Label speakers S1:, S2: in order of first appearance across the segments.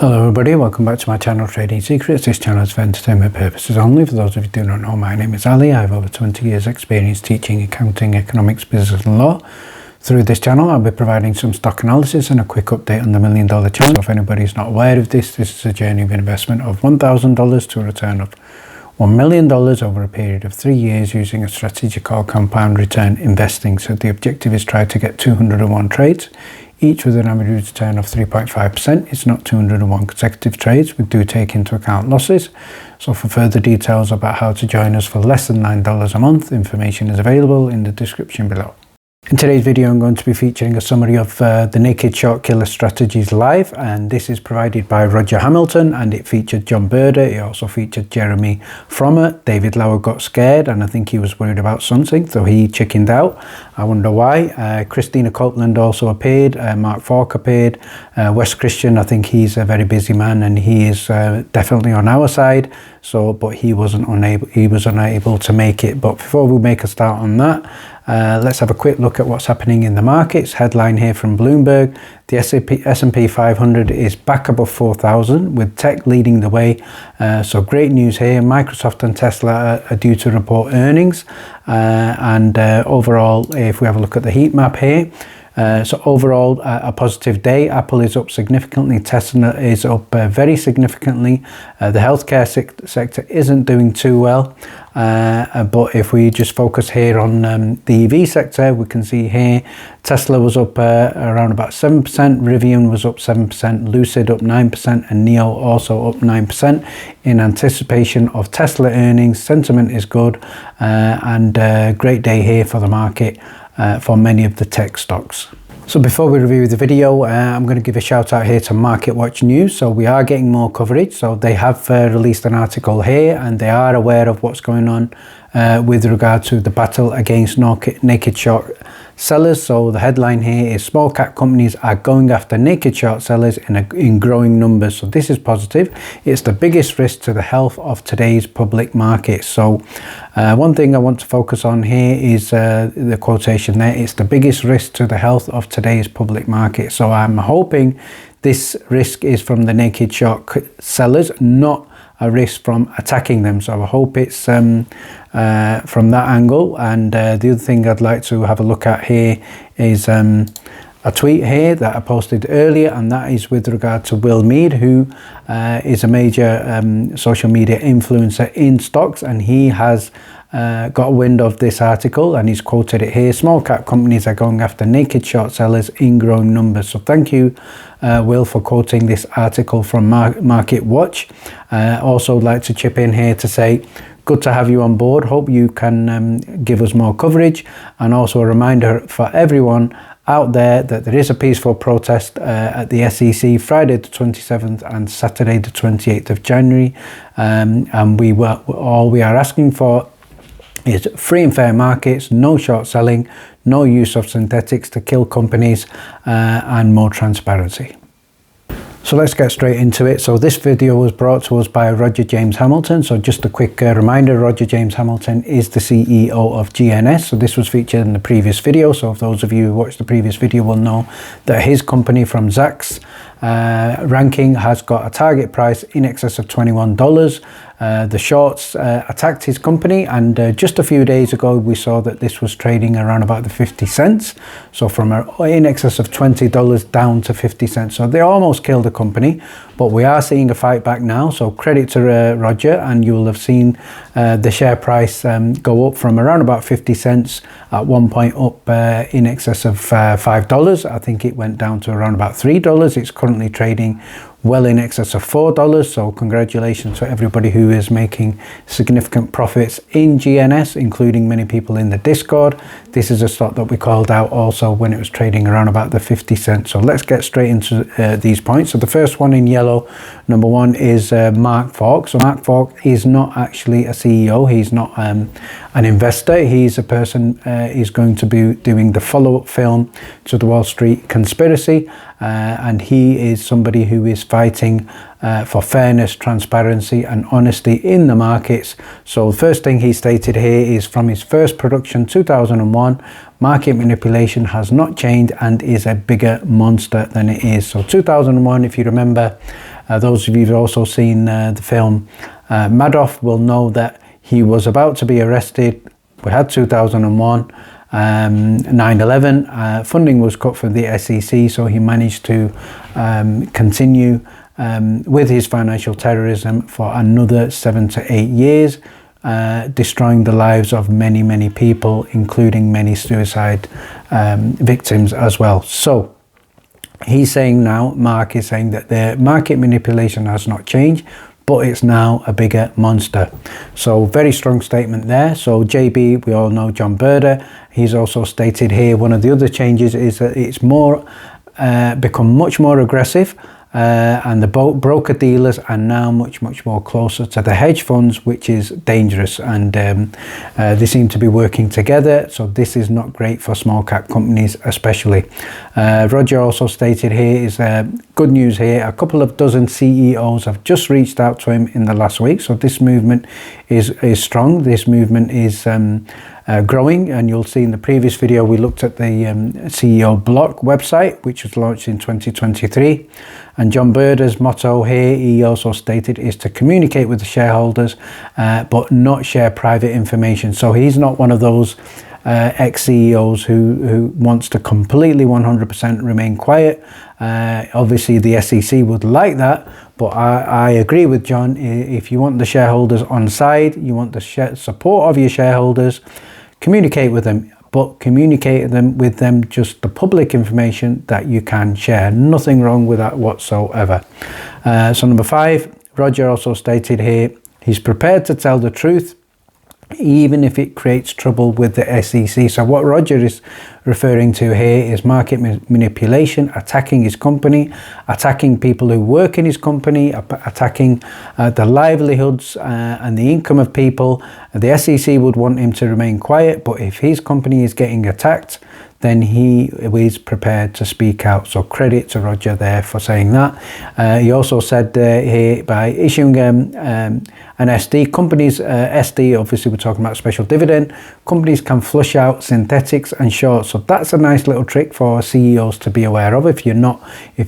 S1: Hello everybody, welcome back to my channel Trading Secrets. This channel is for entertainment purposes only. For those of you who do not know, my name is Ali. I have over 20 years experience teaching accounting, economics, business and law. Through this channel I'll be providing some stock analysis and a quick update on the $1 Million Challenge. If anybody is not aware of this is a journey of investment of $1,000 to a return of $1 million over a period of 3 years using a strategy called compound return investing. So the objective is try to get 201 trades, each with an average return of 3.5%. It's not 201 consecutive trades. We do take into account losses. So for further details about how to join us for less than $9 a month, information is available in the description below. In today's video I'm going to be featuring a summary of the Naked Short Killer Strategies Live, and this is provided by Roger Hamilton, and it featured John Brda. It also featured Jeremy Frommer. David Lauer got scared and I think he was worried about something, so he chickened out. I wonder why. Christina Copeland also appeared, Mark Falk appeared, Wes Christian, I think he's a very busy man and he is definitely on our side, but he was unable to make it. But before we make a start on that, let's have a quick look at what's happening in the markets. Headline here from Bloomberg: the S&P 500 is back above 4,000 with tech leading the way. So great news here. Microsoft and Tesla are due to report earnings, and overall, if we have a look at the heat map here, so overall a positive day. Apple is up significantly, Tesla is up very significantly. The healthcare sector isn't doing too well, but if we just focus here on the EV sector, we can see here Tesla was up around about 7%, Rivian was up 7%, Lucid up 9%, and NIO also up 9% in anticipation of Tesla earnings. Sentiment is good, and great day here for the market for many of the tech stocks. So before we review the video, I'm going to give a shout out here to Market Watch News. So we are getting more coverage. So they have released an article here and they are aware of what's going on with regard to the battle against naked short sellers. So the headline here is small cap companies are going after naked short sellers in growing numbers. So this is positive. It's the biggest risk to the health of today's public market. So one thing I want to focus on here is the quotation there. It's the biggest risk to the health of today's public market. So I'm hoping this risk is from the naked short sellers, not a risk from attacking them. So I hope it's from that angle. And the other thing I'd like to have a look at here is a tweet here that I posted earlier, and that is with regard to Will Mead, who is a major social media influencer in stocks, and he has got wind of this article and he's quoted it here: small cap companies are going after naked short sellers in growing numbers. So thank you, Will, for quoting this article from Market Watch. Also like to chip in here to say good to have you on board. Hope you can give us more coverage, and also a reminder for everyone out there that there is a peaceful protest at the SEC Friday the 27th and Saturday the 28th of January, and all we are asking for is free and fair markets, no short selling, no use of synthetics to kill companies, and more transparency. So let's get straight into it. So this video was brought to us by Roger James Hamilton. So just a quick reminder, Roger James Hamilton is the CEO of GNS. So this was featured in the previous video. So if those of you who watched the previous video will know that his company from Zacks ranking has got a target price in excess of $21. The shorts attacked his company, and just a few days ago we saw that this was trading around about the 50 cents. So from in excess of $20 down to 50 cents. So they almost killed the company, but we are seeing a fight back now. So credit to Roger, and you will have seen the share price go up from around about 50 cents at one point up in excess of $5. I think it went down to around about $3. It's currently trading well in excess of $4. So congratulations to everybody who is making significant profits in GNS, including many people in the Discord. This is a stock that we called out also when it was trading around about the 50 cents. So let's get straight into these points. So the first one in yellow, number one, is Mark Falk. So Mark Falk is not actually a CEO. He's not an investor. He's a person is going to be doing the follow-up film to the Wall Street conspiracy, and he is somebody who is fighting for fairness, transparency and honesty in the markets. So the first thing he stated here is from his first production 2001, market manipulation has not changed and is a bigger monster than it is. So 2001, if you remember, Those of you who've also seen the film Madoff will know that he was about to be arrested. We had 2001, 9/11. Funding was cut from the SEC, so he managed to continue with his financial terrorism for another 7 to 8 years, destroying the lives of many people, including many suicide victims as well. So he's saying now, Mark is saying that the market manipulation has not changed, but it's now a bigger monster. So very strong statement there. So JB, we all know John Brda, he's also stated here, one of the other changes is that it's more become much more aggressive, and the broker dealers are now much more closer to the hedge funds, which is dangerous, and they seem to be working together, so this is not great for small cap companies especially. Roger also stated here is good news here, a couple of dozen CEOs have just reached out to him in the last week, so this movement is strong. This movement is growing, and you'll see in the previous video we looked at the CEO Block website, which was launched in 2023, and John Brda's motto here, he also stated, is to communicate with the shareholders but not share private information. So he's not one of those ex-CEOs who wants to completely 100% remain quiet. Obviously the SEC would like that, but I agree with John. If you want the shareholders on side, you want the support of your shareholders, communicate with them, but communicate with them just the public information that you can share. Nothing wrong with that whatsoever. So number 5, Roger also stated here, he's prepared to tell the truth even if it creates trouble with the SEC. So what Roger is referring to here is market manipulation, attacking his company, attacking people who work in his company, attacking the livelihoods and the income of people. The SEC would want him to remain quiet, but if his company is getting attacked, then he is prepared to speak out. So credit to Roger there for saying that. He also said here, by issuing an SD, companies, SD, obviously we're talking about special dividend, companies can flush out synthetics and shorts. So that's a nice little trick for CEOs to be aware of. If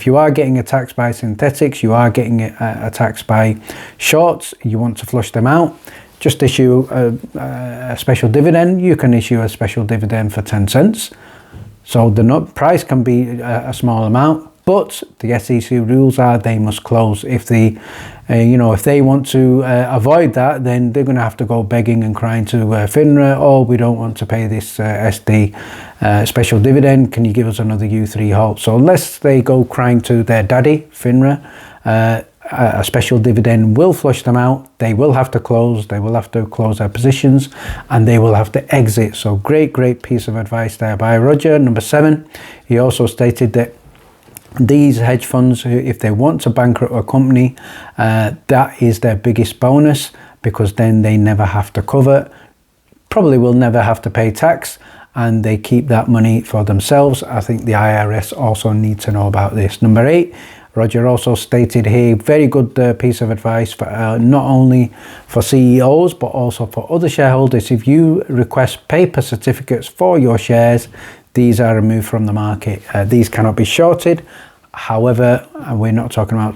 S1: you are getting attacked by synthetics, you are getting attacked by shorts, you want to flush them out, just issue a special dividend. You can issue a special dividend for 10 cents. So the price can be a small amount, but the SEC rules are they must close. If they, if they want to avoid that, then they're going to have to go begging and crying to FINRA, oh, we don't want to pay this SD special dividend. Can you give us another U3 halt? So unless they go crying to their daddy, FINRA, a special dividend will flush them out. They will have to close. They will have to close their positions, and they will have to exit. So great piece of advice there by Roger. Number 7, he also stated that these hedge funds, if they want to bankrupt a company, that is their biggest bonus, because then they never have to cover, probably will never have to pay tax, and they keep that money for themselves. I think the IRS also need to know about this. Number 8, Roger also stated here, very good piece of advice for not only for CEOs but also for other shareholders. If you request paper certificates for your shares, these are removed from the market. These cannot be shorted. However, we're not talking about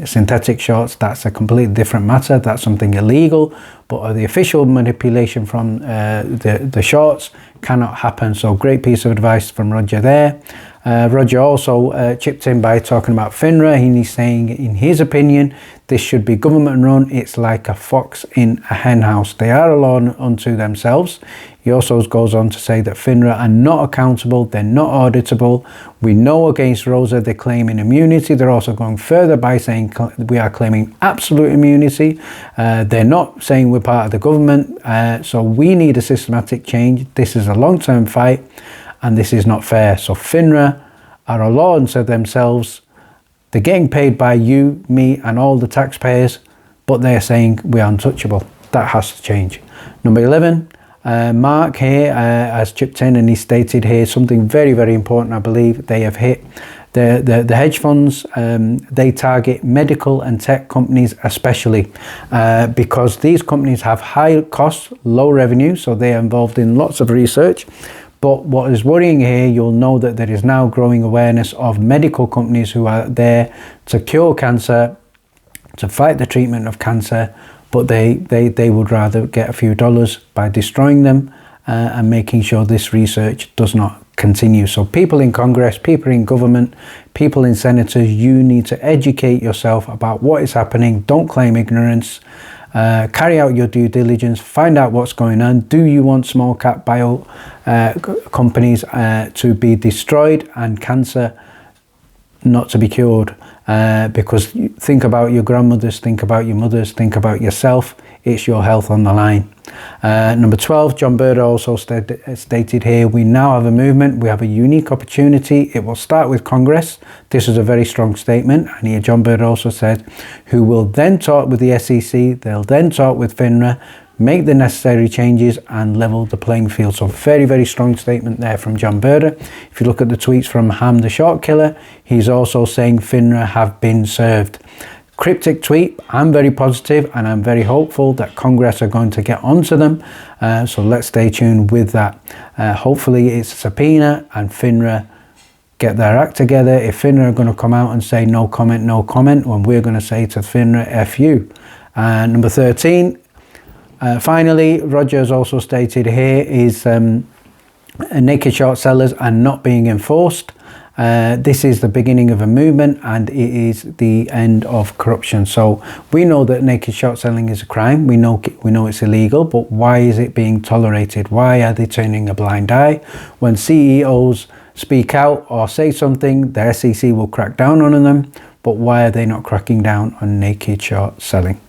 S1: synthetic shorts. That's a completely different matter. That's something illegal. But the official manipulation from the shorts cannot happen. So great piece of advice from Roger there. Roger also chipped in by talking about FINRA. He's saying, in his opinion, this should be government run. It's like a fox in a hen house. They are a law unto themselves. He also goes on to say that FINRA are not accountable. They're not auditable. We know against Rosa they're claiming immunity. They're also going further by saying we are claiming absolute immunity. They're not saying we're part of the government. So we need a systematic change. This is a long-term fight, and this is not fair. So FINRA are a law unto themselves. They're getting paid by you, me, and all the taxpayers, but they're saying we're untouchable. That has to change. Number 11, Mark here has chipped in, and he stated here something very important. I believe they have hit the hedge funds. They target medical and tech companies especially because these companies have high costs, low revenue, so they are involved in lots of research. But what is worrying here, you'll know that there is now growing awareness of medical companies who are there to cure cancer, to fight the treatment of cancer, but they would rather get a few dollars by destroying them and making sure this research does not continue. So people in Congress, people in government, people in senators, you need to educate yourself about what is happening. Don't claim ignorance. Carry out your due diligence, find out what's going on. Do you want small cap bio companies to be destroyed and cancer not to be cured? Because think about your grandmothers, think about your mothers, think about yourself. It's your health on the line. Number 12, John Brda also stated here, we now have a movement, we have a unique opportunity. It will start with Congress. This is a very strong statement. And here John Brda also said, who will then talk with the SEC, they'll then talk with FINRA, make the necessary changes and level the playing field. So very, very strong statement there from John Brda. If you look at the tweets from Ham the Short Killer, he's also saying FINRA have been served. Cryptic tweet. I'm very positive and I'm very hopeful that Congress are going to get onto them. So let's stay tuned with that. Hopefully it's a subpoena and FINRA get their act together. If FINRA are going to come out and say no comment, when we're going to say to FINRA, F you. Number 13, finally, Rogers also stated here is naked short sellers are not being enforced. This is the beginning of a movement and it is the end of corruption. So we know that naked short selling is a crime. We know it's illegal, but why is it being tolerated? Why are they turning a blind eye? When CEOs speak out or say something, the SEC will crack down on them, but why are they not cracking down on naked short selling?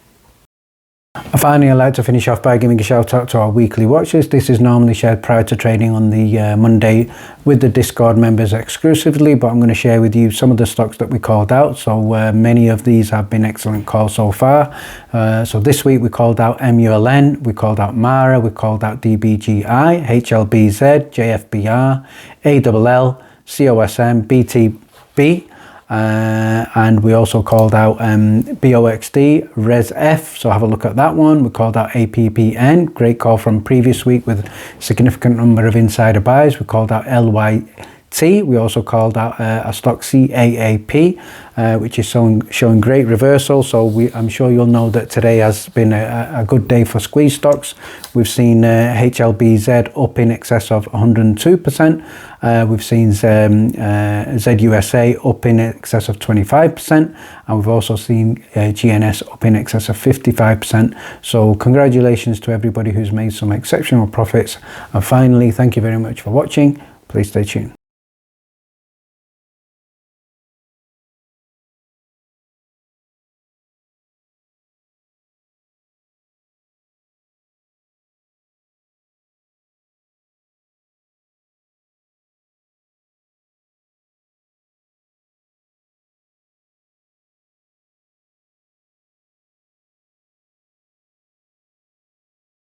S1: And finally, I'd like to finish off by giving a shout out to our weekly watch list. This is normally shared prior to trading on the Monday with the Discord members exclusively, but I'm going to share with you some of the stocks that we called out. So many of these have been excellent calls so far. So this week we called out MULN, we called out Mara, we called out DBGI, HLBZ, JFBR, ALL, COSM, BTB. And we also called out BOXD, ResF, so have a look at that one. We called out APPN, great call from previous week with a significant number of insider buys. We called out LYT. We also called out a stock CAAP, which is showing great reversal. So I'm sure you'll know that today has been a good day for squeeze stocks. We've seen HLBZ up in excess of 102%. We've seen ZUSA up in excess of 25%. And we've also seen GNS up in excess of 55%. So congratulations to everybody who's made some exceptional profits. And finally, thank you very much for watching. Please stay tuned.